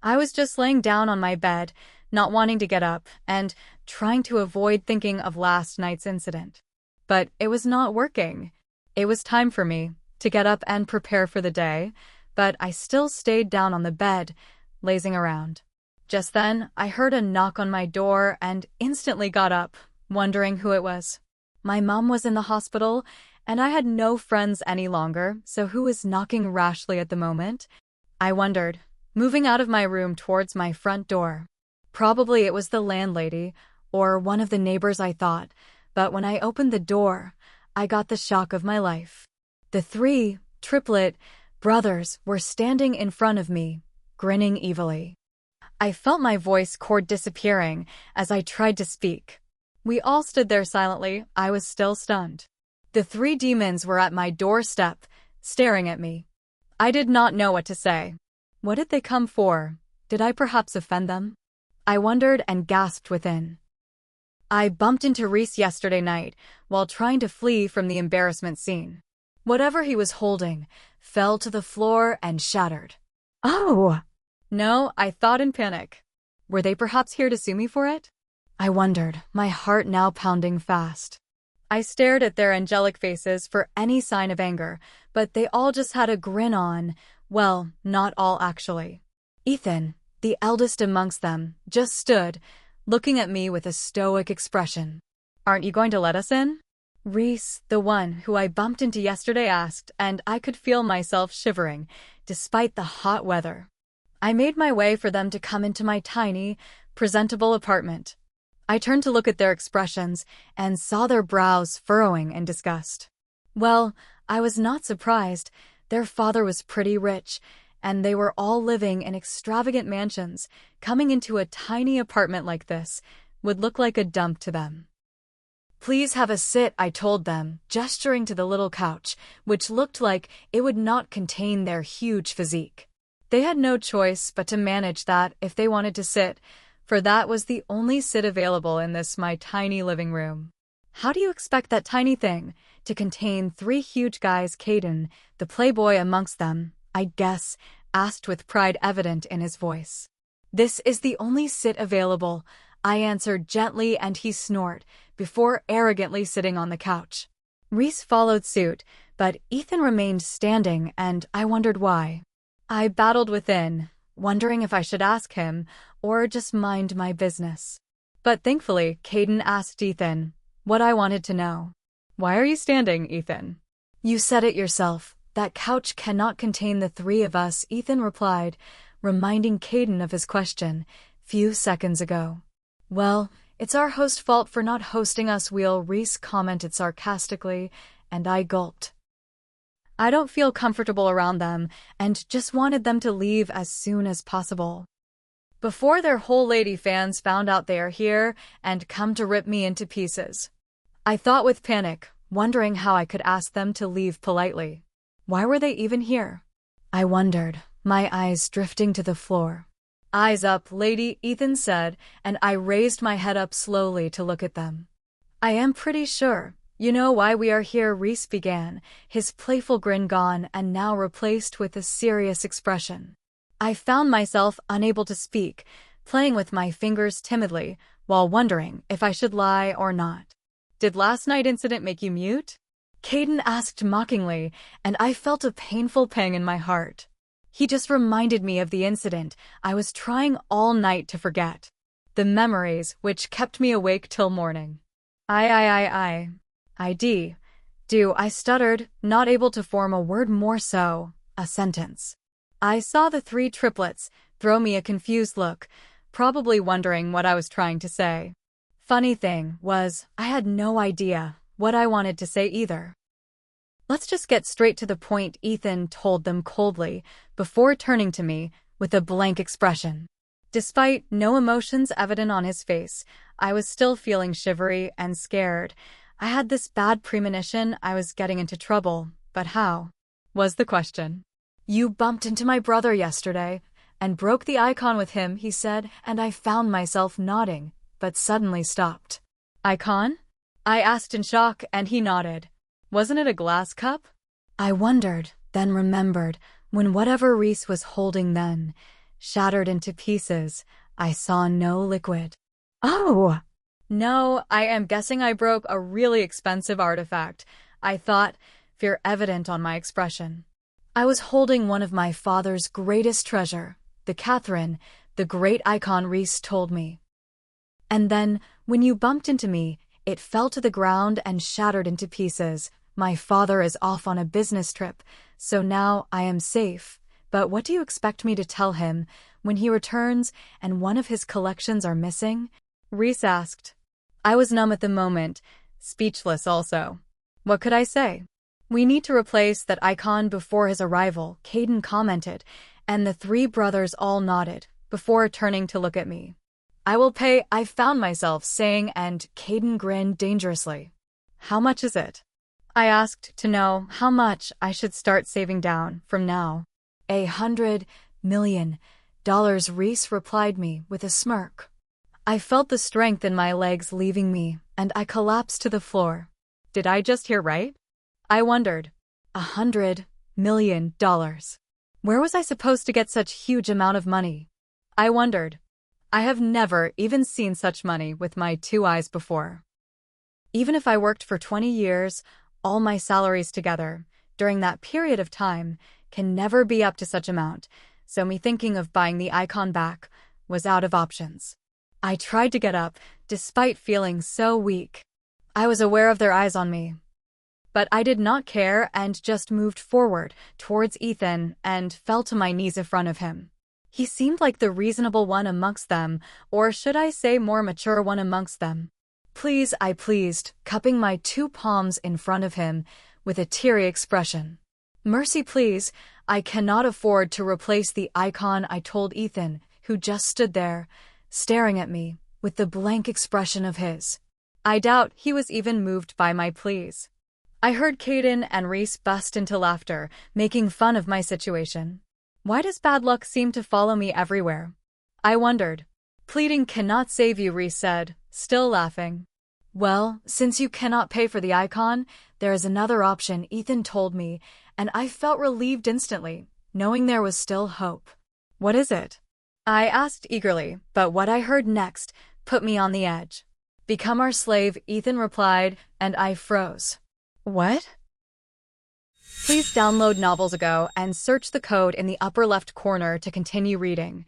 I was just laying down on my bed, not wanting to get up, and trying to avoid thinking of last night's incident. But it was not working. It was time for me to get up and prepare for the day, but I still stayed down on the bed, lazing around. Just then, I heard a knock on my door and instantly got up, wondering who it was. My mom was in the hospital, and I had no friends any longer, so who was knocking rashly at the moment? I wondered, moving out of my room towards my front door. Probably it was the landlady, or one of the neighbors, I thought, but when I opened the door, I got the shock of my life. The three Triplet brothers were standing in front of me, grinning evilly. I felt my voice cord disappearing as I tried to speak. We all stood there silently. I was still stunned. The three demons were at my doorstep, staring at me. I did not know what to say. What did they come for? Did I perhaps offend them? I wondered and gasped within. I bumped into Reese yesterday night while trying to flee from the embarrassment scene. Whatever he was holding fell to the floor and shattered. Oh! No, I thought in panic. Were they perhaps here to sue me for it? I wondered, my heart now pounding fast. I stared at their angelic faces for any sign of anger, but they all just had a grin on. Well, not all actually. Ethan, the eldest amongst them, just stood, looking at me with a stoic expression. Aren't you going to let us in? Reese, the one who I bumped into yesterday, asked, and I could feel myself shivering, despite the hot weather. I made my way for them to come into my tiny, presentable apartment. I turned to look at their expressions and saw their brows furrowing in disgust. Well, I was not surprised. Their father was pretty rich, and they were all living in extravagant mansions. Coming into a tiny apartment like this would look like a dump to them. Please have a sit, I told them, gesturing to the little couch, which looked like it would not contain their huge physique. They had no choice but to manage that if they wanted to sit, for that was the only sit available in this my tiny living room. How do you expect that tiny thing to contain three huge guys? Caden, the playboy amongst them, I guess, asked with pride evident in his voice. This is the only sit available, I answered gently, and he snorted before arrogantly sitting on the couch. Reese followed suit, but Ethan remained standing, and I wondered why. I battled within, wondering if I should ask him or just mind my business. But thankfully, Caden asked Ethan what I wanted to know. Why are you standing, Ethan? You said it yourself. That couch cannot contain the three of us, Ethan replied, reminding Caden of his question few seconds ago. Well, it's our host's fault for not hosting us, Reese commented sarcastically, and I gulped. I don't feel comfortable around them and just wanted them to leave as soon as possible. Before their whole lady fans found out they are here and come to rip me into pieces. I thought with panic, wondering how I could ask them to leave politely. Why were they even here? I wondered, my eyes drifting to the floor. Eyes up, lady, Ethan said, and I raised my head up slowly to look at them. I am pretty sure you know why we are here, Reese began, his playful grin gone and now replaced with a serious expression. I found myself unable to speak, playing with my fingers timidly, while wondering if I should lie or not. Did last night's incident make you mute? Caden asked mockingly, and I felt a painful pang in my heart. He just reminded me of the incident I was trying all night to forget. The memories which kept me awake till morning. I stuttered, not able to form a word, more so, a sentence. I saw the three triplets throw me a confused look, probably wondering what I was trying to say. Funny thing was, I had no idea what I wanted to say either. Let's just get straight to the point, Ethan told them coldly, before turning to me with a blank expression. Despite no emotions evident on his face, I was still feeling shivery and scared. I had this bad premonition I was getting into trouble, but how? Was the question. You bumped into my brother yesterday and broke the icon with him, he said, and I found myself nodding, but suddenly stopped. Icon? I asked in shock, and he nodded. Wasn't it a glass cup? I wondered, then remembered, when whatever Reese was holding then shattered into pieces. I saw no liquid. Oh! No, I am guessing I broke a really expensive artifact, I thought, fear evident on my expression. I was holding one of my father's greatest treasure, the Catherine, the great icon Reese told me. And then, when you bumped into me, it fell to the ground and shattered into pieces. My father is off on a business trip, so now I am safe. But what do you expect me to tell him when he returns and one of his collections are missing? Reese asked. I was numb at the moment, speechless also. What could I say? We need to replace that icon before his arrival, Caden commented, and the three brothers all nodded, before turning to look at me. I will pay, I found myself saying, and Caden grinned dangerously. How much is it? I asked to know how much I should start saving down from now. $100 million, Reese replied me with a smirk. I felt the strength in my legs leaving me, and I collapsed to the floor. Did I just hear right? I wondered. $100 million. Where was I supposed to get such huge amount of money? I wondered. I have never even seen such money with my two eyes before. Even if I worked for 20 years, all my salaries together, during that period of time, can never be up to such amount, so me thinking of buying the icon back was out of options. I tried to get up, despite feeling so weak. I was aware of their eyes on me. But I did not care and just moved forward towards Ethan and fell to my knees in front of him. He seemed like the reasonable one amongst them, or should I say more mature one amongst them. Please, I pleased, cupping my two palms in front of him with a teary expression. Mercy, please, I cannot afford to replace the icon, I told Ethan, who just stood there, staring at me, with the blank expression of his. I doubt he was even moved by my pleas. I heard Caden and Reese bust into laughter, making fun of my situation. Why does bad luck seem to follow me everywhere? I wondered. Pleading cannot save you, Reese said, still laughing. Well, since you cannot pay for the icon, there is another option, Ethan told me, and I felt relieved instantly, knowing there was still hope. What is it? I asked eagerly, but what I heard next put me on the edge. Become our slave, Ethan replied, and I froze. What? Please download Novels Ago and search the code in the upper left corner to continue reading.